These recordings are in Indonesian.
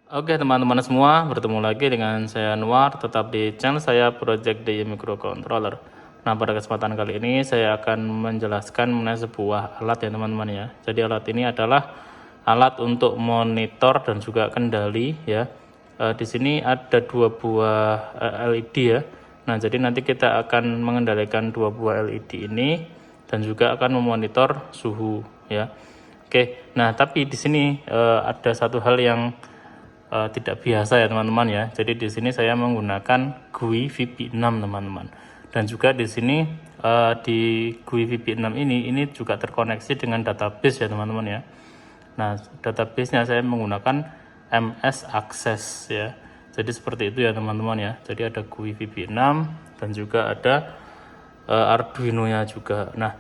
Oke teman-teman semua, bertemu lagi dengan saya Anwar, tetap di channel saya Project DI Microcontroller. Nah, pada kesempatan kali ini saya akan menjelaskan mengenai sebuah alat ya teman-teman ya. Jadi alat ini adalah alat untuk monitor dan juga kendali ya. Di sini ada dua buah LED ya. Nah, jadi nanti kita akan mengendalikan dua buah LED ini dan juga akan memonitor suhu ya. Oke, nah tapi di sini ada satu hal yang tidak biasa ya teman-teman ya. Jadi di sini saya menggunakan GUI VP6 teman-teman. Dan juga di sini di GUI VP6 ini juga terkoneksi dengan database ya teman-teman ya. Nah, database-nya saya menggunakan MS Access ya. Jadi seperti itu ya teman-teman ya. Jadi ada GUI VP6 dan juga ada Arduino-nya juga. Nah,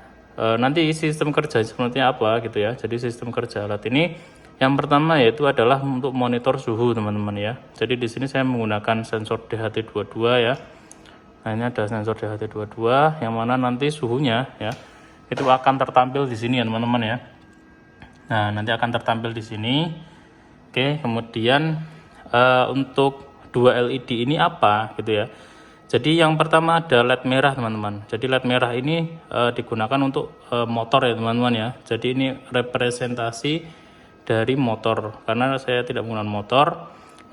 nanti sistem kerja seperti apa gitu ya. Jadi sistem kerja alat ini yang pertama yaitu adalah untuk monitor suhu teman-teman ya. Jadi di sini saya menggunakan sensor DHT22 ya. Nah, ini ada sensor DHT22 yang mana nanti suhunya ya itu akan tertampil di sini ya teman-teman ya. Nah, nanti akan tertampil di sini. Oke, kemudian untuk dua LED ini apa gitu ya. Jadi yang pertama ada LED merah teman-teman. Jadi LED merah ini digunakan untuk motor ya teman-teman ya. Jadi ini representasi dari motor karena saya tidak menggunakan motor.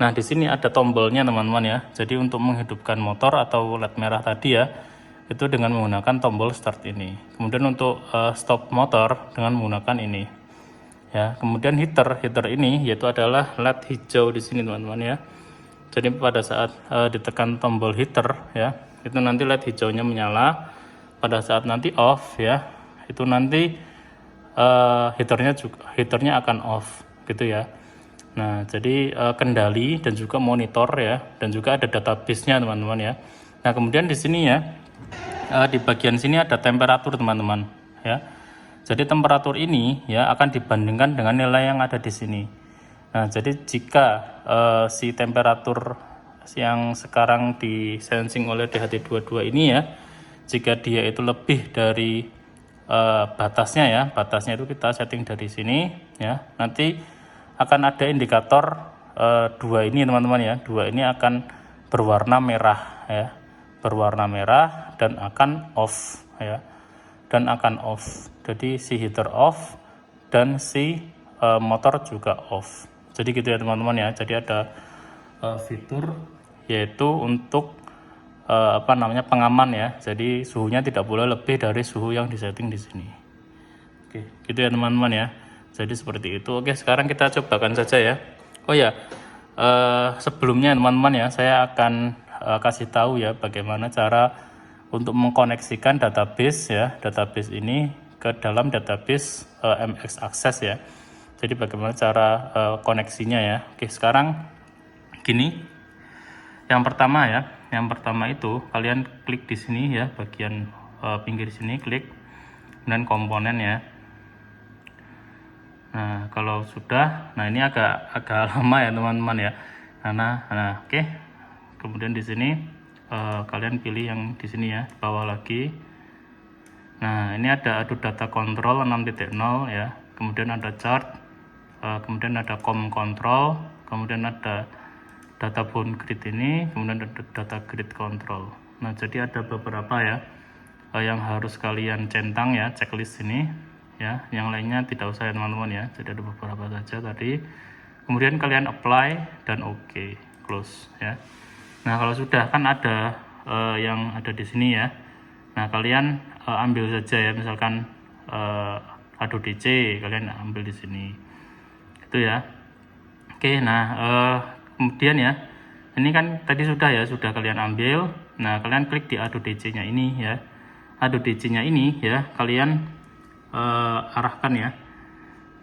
Nah, di sini ada tombolnya teman-teman ya. Jadi untuk menghidupkan motor atau LED merah tadi ya, itu dengan menggunakan tombol start ini. Kemudian untuk stop motor dengan menggunakan ini. Ya, kemudian heater ini yaitu adalah LED hijau di sini teman-teman ya. Jadi pada saat ditekan tombol heater ya, itu nanti LED hijaunya menyala. Pada saat nanti off ya, itu nanti heaternya akan off gitu ya. Nah, jadi kendali dan juga monitor ya, dan juga ada database-nya teman-teman ya. Nah, kemudian di sini ya, di bagian sini ada temperatur teman-teman ya. Jadi temperatur ini ya akan dibandingkan dengan nilai yang ada di sini. Nah, jadi jika si temperatur yang sekarang di sensing oleh DHT22 ini ya, jika dia itu lebih dari batasnya ya, batasnya itu kita setting dari sini ya. Nanti akan ada indikator dua ini teman-teman ya. Dua ini akan berwarna merah ya, berwarna merah dan akan off ya, dan akan off. Jadi si heater off dan si motor juga off. Jadi gitu ya teman-teman ya. Jadi ada fitur yaitu untuk pengaman ya. Jadi suhunya tidak boleh lebih dari suhu yang disetting di sini. Oke, gitu ya teman-teman ya. Jadi seperti itu. Oke, sekarang kita cobakan saja ya. Oh ya, sebelumnya teman-teman ya, saya akan kasih tahu ya bagaimana cara untuk mengkoneksikan database ya, database ini ke dalam database MX Access ya. Jadi bagaimana cara koneksinya ya. Oke, sekarang gini. Yang pertama ya, yang pertama itu kalian klik di sini ya, bagian pinggir sini klik, kemudian komponen ya. Nah, kalau sudah, nah ini agak lama ya teman-teman ya. Nah, oke. Kemudian di sini kalian pilih yang di sini ya, bawah lagi. Nah, ini ada adu data control 6.0 ya. Kemudian ada chart, kemudian ada com control, kemudian ada data bound grid ini, kemudian ada data grid control. Nah, jadi ada beberapa ya yang harus kalian centang ya, checklist ini ya. Yang lainnya tidak usah ya teman-teman ya. Jadi ada beberapa saja tadi. Kemudian kalian apply dan oke, close ya. Nah, kalau sudah kan ada yang ada di sini ya. Nah, kalian ambil saja ya, misalkan Ado DC kalian ambil di sini. Itu ya. Oke, nah kemudian ya, ini kan tadi sudah kalian ambil. Nah, kalian klik di Ado DC-nya ini ya. Ado DC-nya ini ya, kalian arahkan ya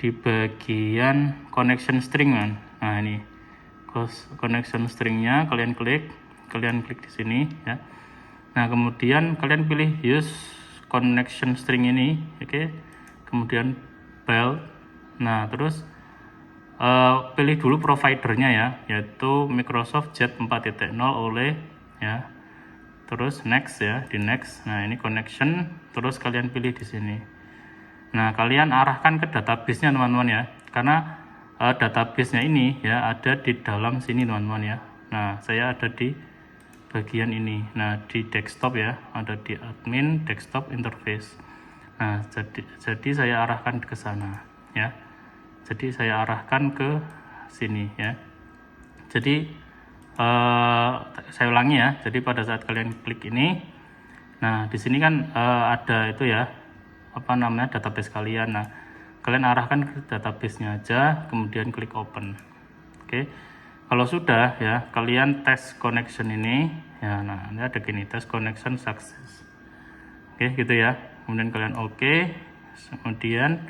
di bagian connection string kan. Nah, ini connection stringnya kalian klik di sini ya. Nah, kemudian kalian pilih use connection string ini, oke. Kemudian belt. Nah, terus pilih dulu providernya ya, yaitu Microsoft Jet 4.0 oleh ya. Terus next ya, di next. Nah, ini connection, terus kalian pilih di sini. Nah, kalian arahkan ke database-nya teman-teman ya. Karena database-nya ini ya ada di dalam sini teman-teman ya. Nah, saya ada di bagian ini. Nah, di desktop ya, ada di admin desktop interface. Nah, jadi saya arahkan ke sana ya. Jadi saya arahkan ke sini ya. Jadi saya ulangi ya. Jadi pada saat kalian klik ini, nah di sini kan ada itu ya, apa namanya, database kalian. Nah, kalian arahkan ke database-nya aja, kemudian klik open. Oke. Kalau sudah ya, kalian tes connection ini ya. Nah, ini ada gini, tes connection success. Oke, gitu ya. Kemudian kalian oke. Kemudian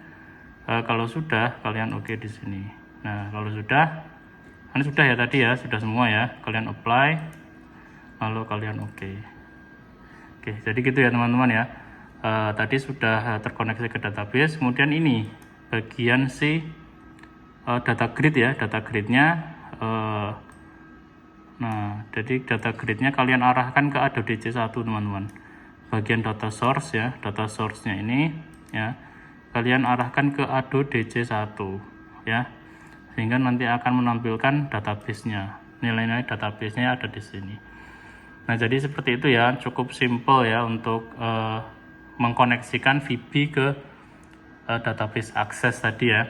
kalau sudah, kalian oke di sini. Nah, kalau sudah, ini sudah ya tadi ya, sudah semua ya. Kalian apply, lalu kalian oke. Oke, jadi gitu ya teman-teman ya. Tadi sudah terkoneksi ke database. Kemudian ini bagian si data grid ya, data gridnya. Nah, jadi data gridnya kalian arahkan ke Adobe DC1 teman-teman. Bagian data source ya, data source-nya ini ya, kalian arahkan ke Adobe DC1 ya, sehingga nanti akan menampilkan database-nya. Nilai-nilai database-nya ada di sini. Nah, jadi seperti itu ya, cukup simple ya untuk mengkoneksikan VB ke database Access tadi ya.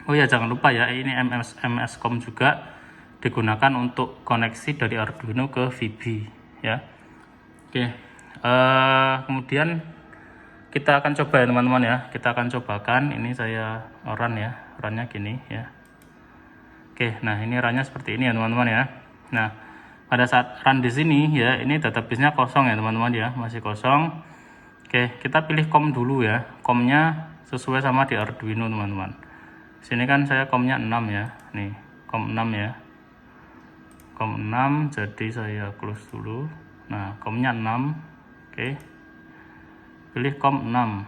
Oh ya, jangan lupa ya, ini MS-COM juga digunakan untuk koneksi dari Arduino ke VB ya. Oke, kemudian kita akan coba ya teman-teman ya. Kita akan cobakan, ini saya run ya, runnya gini ya. Oke, nah ini runnya seperti ini ya teman-teman ya. Nah, pada saat run di sini ya, ini database-nya kosong ya teman-teman ya, masih kosong. Oke, kita pilih COM dulu ya. COM-nya sesuai sama di Arduino teman-teman. Sini kan saya COM-nya 6 ya. Nih, COM 6 ya. COM 6, jadi saya close dulu. Nah, COM-nya 6. Oke. Pilih COM 6.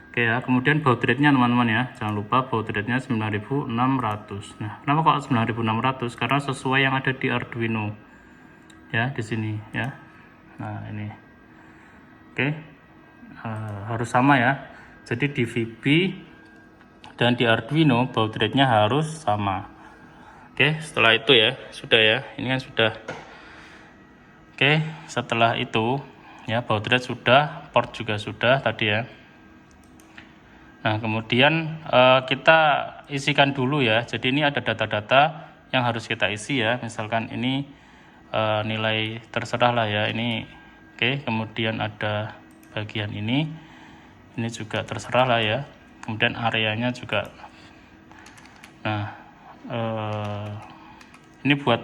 Oke ya, kemudian baud rate-nya teman-teman ya. Jangan lupa baud rate-nya 9600. Nah, kenapa kok 9600? Karena sesuai yang ada di Arduino. Ya, di sini ya. Nah, ini. Oke. Harus sama ya. Jadi di VB dan di Arduino baud rate-nya harus sama. Oke, setelah itu ya, sudah ya. Ini kan sudah. Oke, setelah itu ya, baud rate sudah, port juga sudah tadi ya. Nah, kemudian kita isikan dulu ya. Jadi ini ada data-data yang harus kita isi ya. Misalkan ini nilai terserah lah ya. Ini oke, kemudian ada bagian ini juga terserah lah ya. Kemudian areanya juga. Nah, ini buat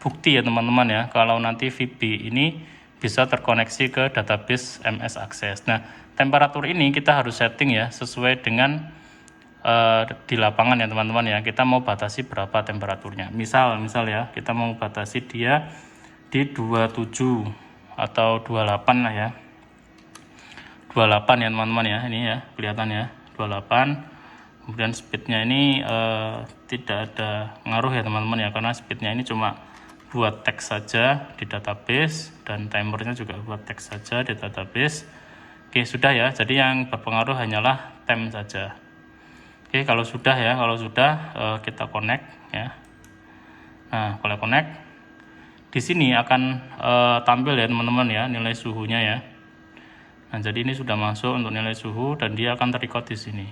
bukti ya teman-teman ya, kalau nanti VB ini bisa terkoneksi ke database MS Access. Nah, temperatur ini kita harus setting ya, sesuai dengan di lapangan ya teman-teman ya. Kita mau batasi berapa temperaturnya. Misal ya, kita mau batasi dia di 27 atau 28 lah ya. 28 ya teman-teman ya, ini ya kelihatan ya, 28. Kemudian speednya ini tidak ada ngaruh ya teman-teman ya, karena speednya ini cuma buat teks saja di database, dan timernya juga buat teks saja di database. Oke, sudah ya, jadi yang berpengaruh hanyalah time saja. Oke, kalau sudah ya, kita connect ya. Nah, kalau connect, di sini akan tampil ya teman-teman ya, nilai suhunya ya. Nah, jadi ini sudah masuk untuk nilai suhu, dan dia akan terrecord di sini.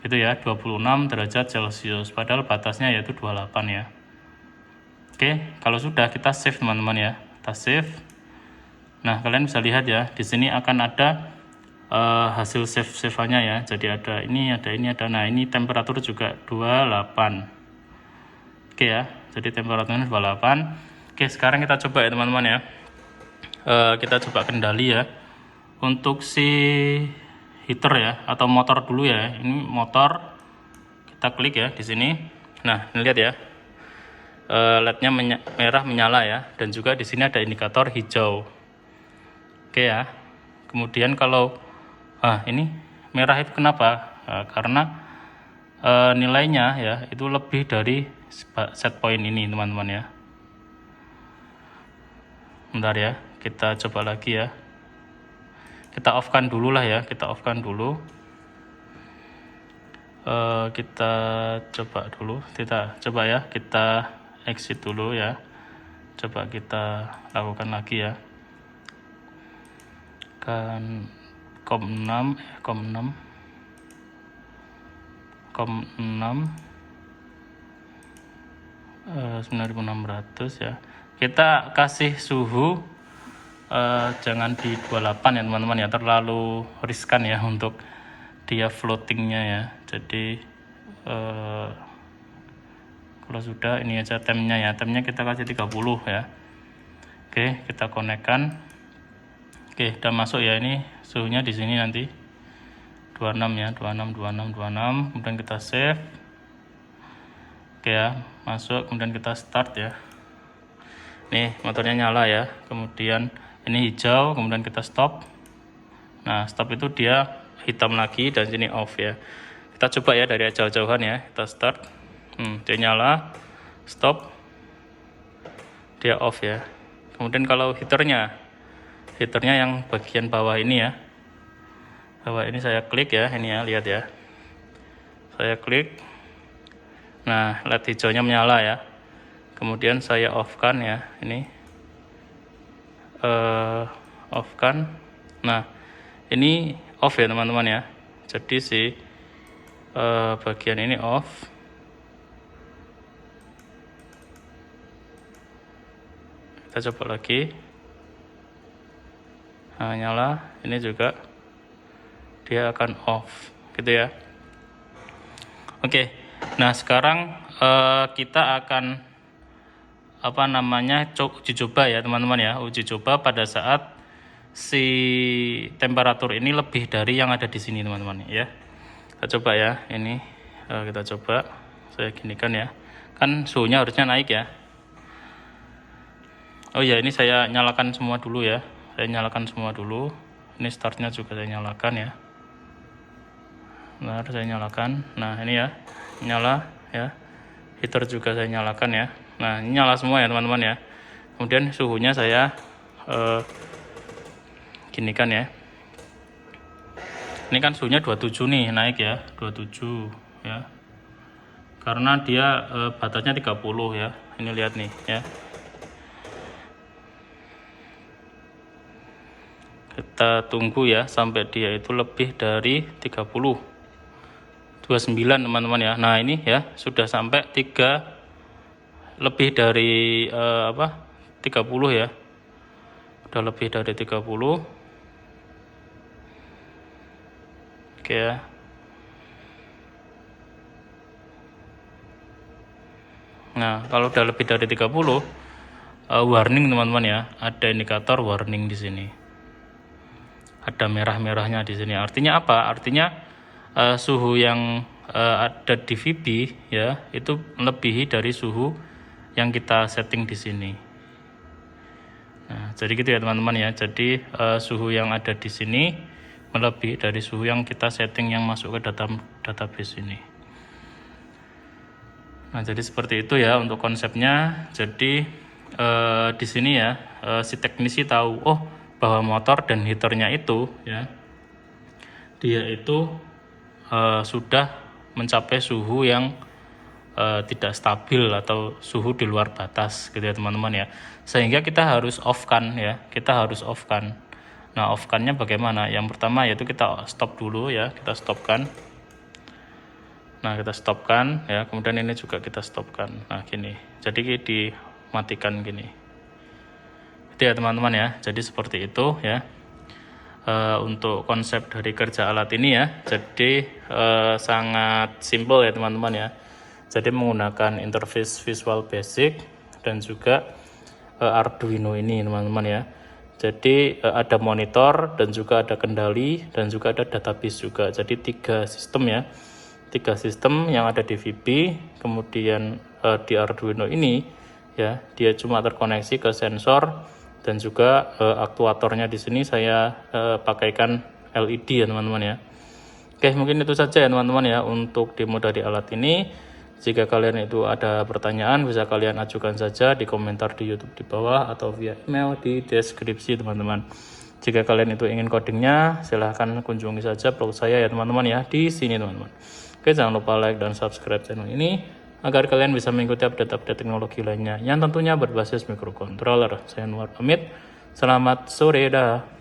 Gitu ya, 26 derajat Celcius, padahal batasnya yaitu 28 ya. Oke, kalau sudah kita save teman-teman ya. Kita save. Nah, kalian bisa lihat ya, di sini akan ada hasil save-nya ya. Jadi ada ini, ada ini, ada. Nah, ini temperatur juga 28. Oke ya, jadi temperaturnya 28. Oke, sekarang kita coba ya teman-teman ya. Kita coba kendali ya. Untuk si heater ya, atau motor dulu ya. Ini motor, kita klik ya di sini. Nah, ini lihat ya, LED-nya merah menyala ya, dan juga di sini ada indikator hijau. Oke ya. Kemudian kalau ini merah itu kenapa? Karena nilainya ya itu lebih dari set point ini teman-teman ya. Bentar ya, kita coba lagi ya. Kita off-kan dulu lah ya, kita off-kan dulu. Kita coba dulu, kita exit dulu ya. Coba kita lakukan lagi ya. Kan com 6 9.600 ya. Kita kasih suhu jangan di 28 ya teman-teman ya, terlalu riskan ya untuk dia floatingnya ya. Jadi kalau sudah ini aja temnya ya, temnya kita kasih 30 ya. Oke, kita konekkan. Oke, udah masuk ya, ini suhunya di sini nanti 26 ya, 26. Kemudian kita save. Oke ya, masuk, kemudian kita start ya. Nih motornya nyala ya, kemudian ini hijau, kemudian kita stop. Nah stop itu dia hitam lagi dan sini off ya. Kita coba ya dari jauh-jauhan ya, kita start. Dia nyala, stop, dia off ya. Kemudian kalau heaternya yang bagian bawah ini ya, bawah ini saya klik ya, ini ya, lihat ya, saya klik. Nah LED hijaunya menyala ya, kemudian saya off kan ya, ini off kan. Nah ini off ya teman-teman ya, jadi si bagian ini off. Kita coba lagi. Nah nyala, ini juga dia akan off gitu ya. Oke, nah sekarang kita akan uji coba ya teman-teman ya, uji coba pada saat si temperatur ini lebih dari yang ada di sini teman-teman ya. Kita coba ya, ini kita coba, saya ginikan ya, kan suhunya harusnya naik ya. Oh ya, ini saya nyalakan semua dulu ya, saya nyalakan semua dulu. Ini startnya juga saya nyalakan ya. Bentar, saya nyalakan. Nah ini ya, nyala ya. Heater juga saya nyalakan ya. Nah ini nyala semua ya teman-teman ya. Kemudian suhunya saya ginikan ya. Ini kan suhunya 27 nih, naik ya, 27 ya. Karena dia batasnya 30 ya. Ini lihat nih ya. Kita tunggu ya sampai dia itu lebih dari 30. 29 teman-teman ya. Nah ini ya sudah sampai lebih dari 30 ya, udah lebih dari 30. Oke ya. Nah kalau udah lebih dari 30 warning teman-teman ya, ada indikator warning di sini, ada merah-merahnya di sini. Artinya apa? Artinya suhu yang ada di VB ya itu melebihi dari suhu yang kita setting di sini. Nah, jadi gitu ya teman-teman ya. Jadi suhu yang ada di sini melebihi dari suhu yang kita setting yang masuk ke database ini. Nah, jadi seperti itu ya untuk konsepnya. Jadi di sini ya si teknisi tahu bahwa motor dan heaternya itu ya dia itu sudah mencapai suhu yang tidak stabil atau suhu di luar batas gitu ya teman-teman ya, sehingga kita harus off kan ya, kita harus off kan. Nah off kan-nya bagaimana? Yang pertama yaitu kita stop dulu ya, kita stopkan. Nah kita stopkan ya, kemudian ini juga kita stopkan. Nah gini, jadi dimatikan gini itu ya teman-teman ya. Jadi seperti itu ya untuk konsep dari kerja alat ini ya. Jadi sangat simple ya teman-teman ya. Jadi menggunakan interface Visual Basic dan juga Arduino ini teman-teman ya. Jadi ada monitor dan juga ada kendali dan juga ada database juga. Jadi 3 sistem ya, 3 sistem yang ada di VB. Kemudian di Arduino ini ya, dia cuma terkoneksi ke sensor dan juga aktuatornya di sini saya pakaikan LED ya teman-teman ya. Oke, mungkin itu saja ya teman-teman ya untuk demo dari alat ini. Jika kalian itu ada pertanyaan, bisa kalian ajukan saja di komentar di YouTube di bawah atau via email di deskripsi teman-teman. Jika kalian itu ingin codingnya, silahkan kunjungi saja blog saya ya teman-teman ya, di sini teman-teman. Oke, jangan lupa like dan subscribe channel ini agar kalian bisa mengikuti update-update teknologi lainnya yang tentunya berbasis microcontroller. Saya Anwar pamit. Selamat sore dah.